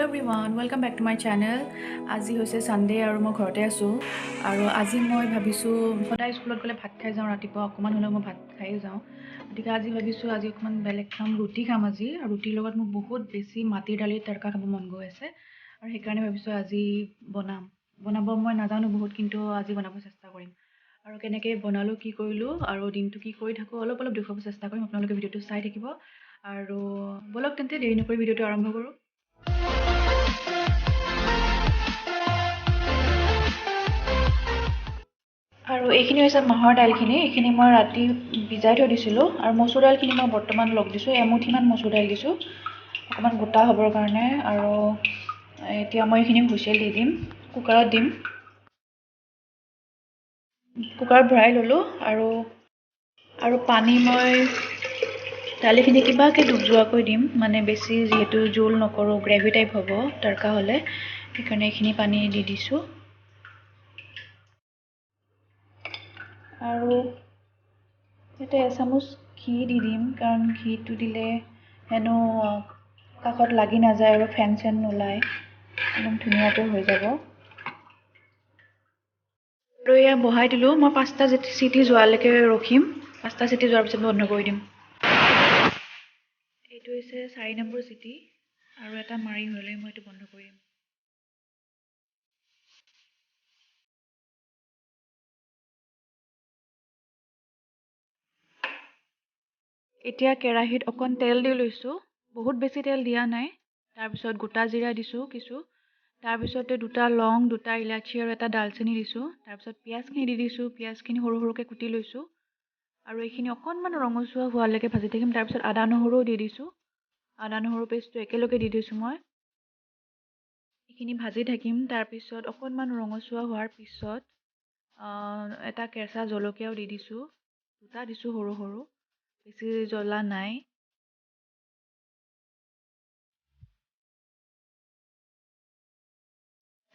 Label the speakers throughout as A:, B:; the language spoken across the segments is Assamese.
A: Everyone welcome back to my channel. আজি হৈছে ছানডে আৰু মই ঘৰতে আছোঁ। আৰু আজি মই ভাবিছোঁ সদায় স্কুলত গ'লে ভাত খাই যাওঁ, ৰাতিপুৱা অকণমান হ'লেও মই ভাত খাই যাওঁ। গতিকে আজি ভাবিছোঁ আজি অকণমান বেলেগ খাম, ৰুটি খাম আজি। আৰু ৰুটিৰ লগত মোক বহুত বেছি মাটিৰ দালিৰ তৰকা খাব মন গৈ আছে। আৰু সেইকাৰণে ভাবিছোঁ আজি বনাব মই নাজানো বহুত, কিন্তু আজি বনাব চেষ্টা কৰিম। আৰু কেনেকৈ বনালোঁ, কি কৰিলোঁ আৰু দিনটো কি কৰি থাকোঁ অলপ দেখুৱাব চেষ্টা কৰিম। আপোনালোকে ভিডিঅ'টো চাই থাকিব। আৰু ব'লক তেন্তে দেৰি নকৰি ভিডিঅ'টো আৰম্ভ কৰোঁ। আৰু এইখিনি হৈছে মাহৰ দাইলখিনি। এইখিনি মই ৰাতি ভিজাই থৈ দিছিলোঁ। আৰু মচুৰ দাইলখিনি মই বৰ্তমান লগ দিছোঁ, এমুঠিমান মচুৰ দাইল দিছোঁ অকণমান গোটা হ'বৰ কাৰণে। আৰু এতিয়া মই এইখিনি হুইচেল দি দিম, কুকাৰত দিম। কুকাৰত ভৰাই ল'লোঁ। আৰু পানী মই দালিখিনি কিবাকৈ ডুব যোৱাকৈ দিম, মানে বেছি যিহেতু জোল নকৰোঁ, গ্ৰেভি টাইপ হ'ব তৰকা হ'লে, সেইকাৰণে এইখিনি পানী দি দিছোঁ। আৰু ইয়াতে এচামুচ ঘি দি দিম, কাৰণ ঘিটো দিলে হেনো কাষত লাগি নাযায় আৰু ফেন চেন নোলায়, একদম ধুনীয়াকৈ হৈ যাব। আৰু এয়া বহাই দিলোঁ। মই 5টা চিটি যোৱালৈকে ৰখিম। 5টা চিটি যোৱাৰ পিছত বন্ধ কৰি দিম। এইটো হৈছে 4 নম্বৰ চিটি, আৰু এটা মাৰি হ'লে মই এইটো বন্ধ কৰি দিম। এতিয়া কেৰাহীত অকণ তেল দি লৈছোঁ, বহুত বেছি তেল দিয়া নাই। তাৰপিছত গোটা জিৰা দিছোঁ কিছু, তাৰপিছতে 2টা লং, 2টা ইলাচি আৰু এটা ডালচেনি দিছোঁ। তাৰপিছত পিঁয়াজখিনি দি দিছোঁ, পিঁয়াজখিনি সৰু সৰুকৈ কুটি লৈছোঁ। আৰু এইখিনি অকণমান ৰঙচুৱা হোৱালৈকে ভাজি থাকিম। তাৰপিছত আদা নহৰুও দি দিছোঁ, আদা নহৰু পেষ্টটো একেলগে দি দিছোঁ মই। এইখিনি ভাজি থাকিম। তাৰপিছত অকণমান ৰঙচুৱা হোৱাৰ পিছত এটা কেঁচা জলকীয়াও দি দিছোঁ, 2টা দিছোঁ সৰু সৰু, বেছি জ্বলা নাই।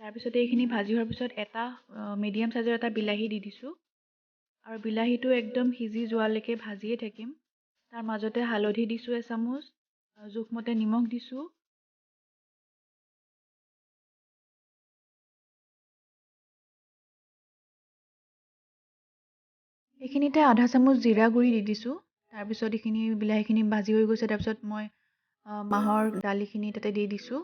A: তাৰপিছত এইখিনি ভাজি হোৱাৰ পিছত এটা মিডিয়াম চাইজৰ এটা বিলাহী দি দিছোঁ। আৰু বিলাহীটো একদম সিজি যোৱালৈকে ভাজিয়ে থাকিম। তাৰ মাজতে হালধি দিছোঁ এচামুচ, জোখমতে নিমখ দিছোঁ। এইখিনিতে আধা চামুচ জিৰা গুড়ি দি দিছোঁ। তাৰপিছত এইখিনি বিলাহীখিনি ভাজি হৈ গৈছে। তাৰপিছত মই মাহৰ দালিখিনি তাতে দি দিছোঁ।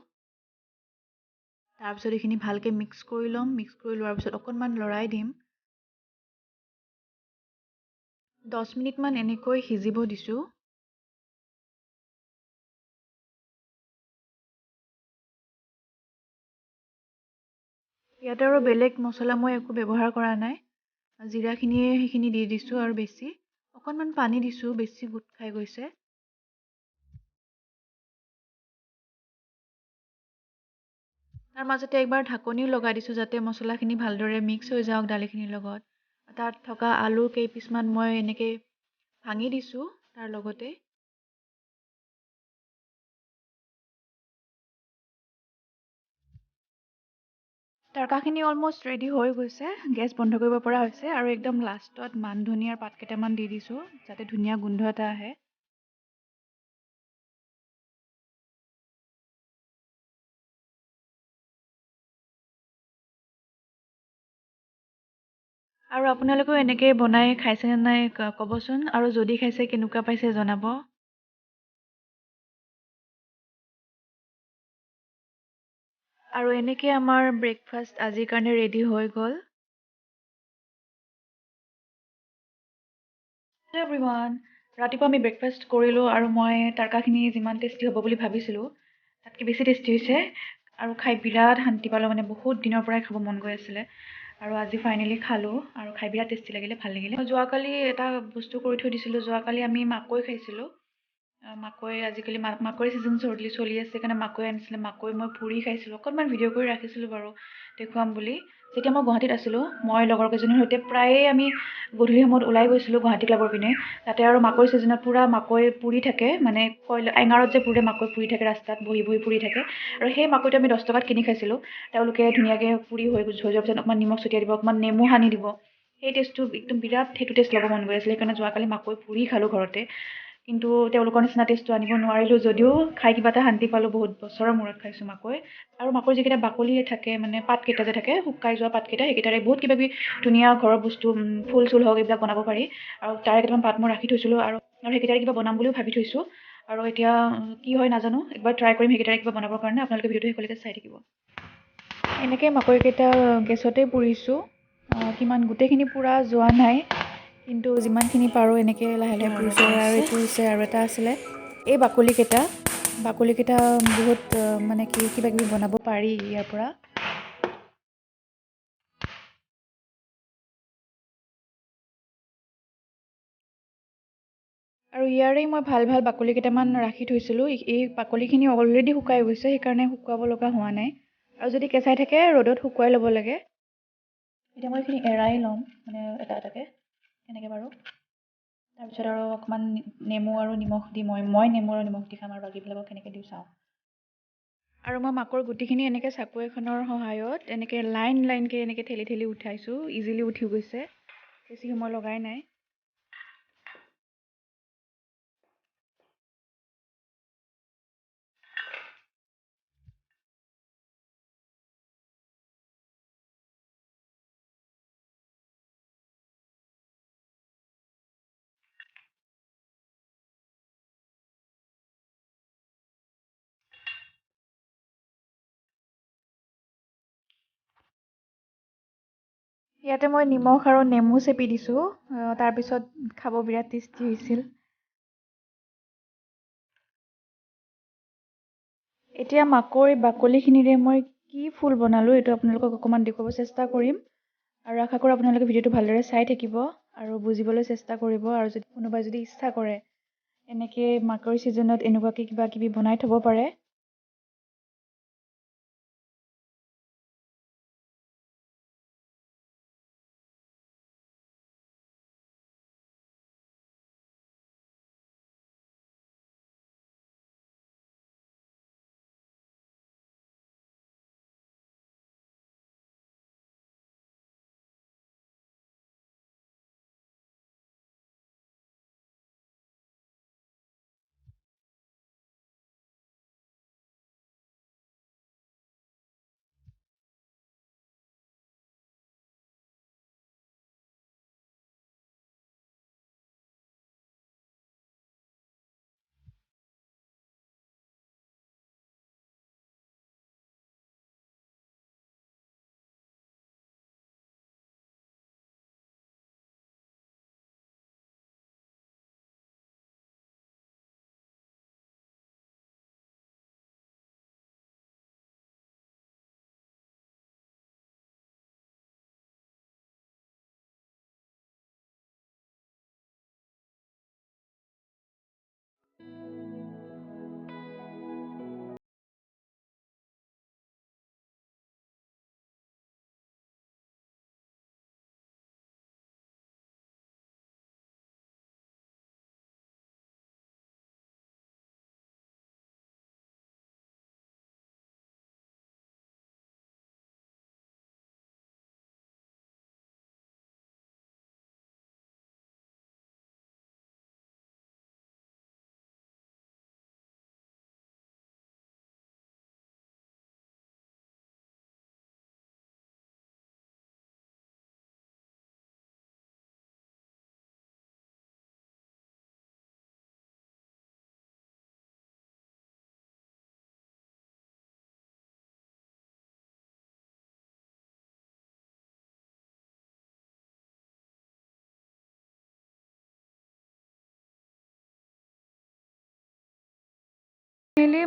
A: তাৰপিছত এইখিনি ভালকৈ মিক্স কৰি ল'ম। মিক্স কৰি লোৱাৰ পিছত অকণমান লৰাই দিম। 10 মিনিটমান এনেকৈ সিজিব দিছোঁ। ইয়াতে আৰু বেলেগ মছলা মই একো ব্যৱহাৰ কৰা নাই। জিৰাখিনিয়ে সেইখিনি দি দিছোঁ আৰু বেছি অকণমান পানী দিছোঁ, বেছি গোট খাই গৈছে। তাৰ মাজতে একবাৰ ঢাকনিও লগাই দিছোঁ, যাতে মছলাখিনি ভালদৰে মিক্স হৈ যাওক দালিখিনিৰ লগত। তাত থকা আলু কেইপিচমান মই এনেকৈ ভাঙি দিছোঁ তাৰ লগতে। তৰকাখিনি অলমষ্ট ৰেডি হৈ গৈছে, গেছ বন্ধ কৰিব পৰা হৈছে। আৰু একদম লাষ্টত মান ধনিয়াৰ পাত কেইটামান দি দিছোঁ, যাতে ধুনীয়া গোন্ধ এটা আহে। আৰু আপোনালোকেও এনেকৈ বনাই খাইছেনে নাই ক'বচোন, আৰু যদি খাইছে কেনেকুৱা পাইছে জনাব। আৰু এনেকৈ আমাৰ ব্ৰেকফাষ্ট আজিৰ কাৰণে ৰেডি হৈ গ'ল। হেল্ল' এভৰিৱান, ৰাতিপুৱা আমি ব্ৰেকফাষ্ট কৰিলোঁ। আৰু মই তৰকাখিনি যিমান টেষ্টি হ'ব বুলি ভাবিছিলোঁ তাতকৈ বেছি টেষ্টি হৈছে। আৰু খাই বিৰাট শান্তি পালোঁ, মানে বহুত দিনৰ পৰাই খাব মন গৈ আছিলে। আৰু আজি ফাইনেলি খালোঁ, আৰু খাই বিৰাট টেষ্টি লাগিলে, ভাল লাগিলে। মই যোৱাকালি এটা বস্তু কৰি থৈ দিছিলোঁ। যোৱাকালি আমি মাকৈ খাইছিলোঁ। মাকৈ আজিকালি মাকৈ ছিজন চলি আছে, সেইকাৰণে মাকৈ আনিছিলে। মাকৈ মই পুৰি খাইছিলোঁ, অকণমান ভিডিঅ' কৰি ৰাখিছিলোঁ বাৰু দেখুৱাম বুলি। যেতিয়া মই গুৱাহাটীত আছিলোঁ, মই লগৰ কেইজনীৰ সৈতে প্ৰায়ে আমি গধূলি সময়ত ওলাই গৈছিলোঁ গুৱাহাটী ক্লাবৰ পিনে। তাতে আৰু মাকৈ ছিজনত পূৰা মাকৈ পুৰি থাকে, মানে এঙাৰত যে পুৰে মাকৈ পুৰি থাকে, ৰাস্তাত বহি বহি পুৰি থাকে। আৰু সেই মাকৈটো আমি 10 টকাত কিনি খাইছিলোঁ। তেওঁলোকে ধুনীয়াকৈ পুৰি হৈ যোৱাৰ পিছত অকণমান নিমখ ছটিয়াই দিব, অকণমান নেমু সানি দিব। সেই টেষ্টটো একদম বিৰাট, সেইটো টেষ্ট ল'ব মন গৈ আছিলে। সেইকাৰণে যোৱাকালি মাকৈ পুৰি খালোঁ ঘৰতে। কিন্তু তেওঁলোকৰ নিচিনা টেষ্টটো আনিব নোৱাৰিলোঁ যদিও খাই কিবা এটা শান্তি পালোঁ। বহুত বছৰৰ মূৰত খাইছোঁ মাকৈ। আৰু মাকৈ যিকেইটা বাকলি থাকে মানে পাতকেইটা যে থাকে শুকাই যোৱা পাতকেইটা সেইকেইটাৰে বহুত কিবা কিবি ধুনীয়া ঘৰৰ বস্তু ফুল চুল হওক এইবিলাক বনাব পাৰি। আৰু তাৰে কেইটামান পাত মই ৰাখি থৈছিলোঁ আৰু সেইকেইটাৰে কিবা বনাম বুলিও ভাবি থৈছোঁ। আৰু এতিয়া কি হয় নাজানো, একবাৰ ট্ৰাই কৰিম সেইকেইটাৰে কিবা বনাবৰ কাৰণে। আপোনালোকে ভিডিঅ'টো শেষলৈকে চাই থাকিব। এনেকৈ মাকৈকেইটা গেছতেই পুৰিছোঁ। কিমান গোটেইখিনি পুৰা যোৱা নাই, কিন্তু যিমানখিনি পাৰোঁ এনেকৈ লাহে লাহে পুৰিছোঁ। আৰু এইটো হৈছে আৰু এটা আছিলে এই বাকলিকেইটা বহুত মানে কি কিবা কিবি বনাব পাৰি ইয়াৰ পৰা। আৰু ইয়াৰে মই ভাল ভাল বাকলি কেইটামান ৰাখি থৈছিলোঁ। এই বাকলিখিনি অলৰেডি শুকাই গৈছে, সেইকাৰণে শুকুৱাব লগা হোৱা নাই। আৰু যদি কেঁচাই থাকে ৰ'দত শুকুৱাই ল'ব লাগে। এতিয়া মই এইখিনি এৰাই ল'ম মানে এটা এটাকৈ এনেকৈ বাৰু। তাৰপিছত আৰু অকণমান নেমু আৰু নিমখ দি মই নেমু আৰু নিমখ দি খাম আৰু বাকীবিলাকক কেনেকৈ দিওঁ চাওঁ। আৰু মই মাকৰ গুটিখিনি এনেকৈ চাকু এখনৰ সহায়ত এনেকৈ লাইন লাইনকৈ এনেকৈ ঠেলি ঠেলি উঠাইছোঁ। ইজিলি উঠি গৈছে, বেছি সময় লগাই নাই। ইয়াতে মই নিমখ আৰু নেমু চেপি দিছোঁ। তাৰপিছত খাব বিৰাট টেষ্টি হৈছিল। এতিয়া মাকৈ বাকলিখিনিৰে মই কি ফুল বনালোঁ এইটো আপোনালোকক অকণমান দেখুৱাব চেষ্টা কৰিম। আৰু আশা কৰোঁ আপোনালোকে ভিডিঅ'টো ভালদৰে চাই থাকিব আৰু বুজিবলৈ চেষ্টা কৰিব। আৰু যদি কোনোবাই যদি ইচ্ছা কৰে এনেকৈ মাকৈ ছিজনত এনেকুৱাকৈ কিবা কিবি বনাই থ'ব পাৰে।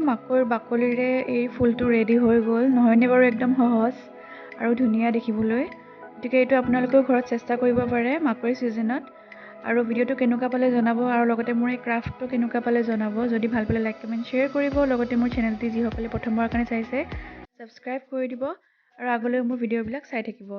A: মাকৈৰ বাকলিৰে এই ফুলটো ৰেডি হৈ গ'ল, নহয়নে বাৰু? একদম সহজ আৰু ধুনীয়া দেখিবলৈ। গতিকে এইটো আপোনালোকেও ঘৰত চেষ্টা কৰিব পাৰে মাকৈৰ ছিজনত। আৰু ভিডিঅ'টো কেনেকুৱা পালে জনাব, আৰু লগতে মোৰ এই ক্ৰাফ্টটো কেনেকুৱা পালে জনাব। যদি ভাল পালে লাইক কমেণ্ট শ্বেয়াৰ কৰিব। লগতে মোৰ চেনেলটি যিসকলে প্ৰথমবাৰৰ কাৰণে চাইছে ছাবস্ক্ৰাইব কৰি দিব আৰু আগলৈ মোৰ ভিডিঅ'বিলাক চাই থাকিব।